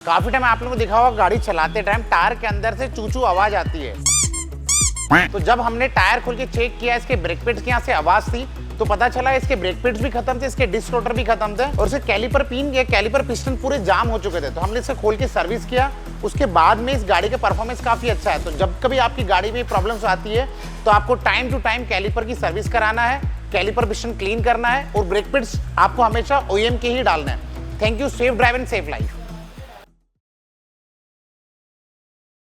काफी टाइम आप लोगों को देखा होगा गाड़ी चलाते टाइम टायर के अंदर से चू चू आवाज आती है। तो जब हमने टायर खोल के चेक किया, इसके ब्रेक पेड्स की यहाँ से आवाज थी, तो पता चला इसके ब्रेक पेड्स भी खत्म थे, इसके डिस्क रोटर भी खत्म थे और इसके कैलिपर पिन के कैलिपर पिस्टन पूरे जाम हो चुके थे। तो हमने इसे खोल के सर्विस किया, उसके बाद में इस गाड़ी का परफॉर्मेंस काफी अच्छा है। तो जब कभी आपकी गाड़ी में प्रॉब्लम्स आती है तो आपको टाइम टू टाइम कैलिपर की सर्विस कराना है, कैलिपर पिस्टन क्लीन करना है और ब्रेक पेड्स आपको हमेशा OEM के ही डालना है। Thank you. Safe drive and safe life.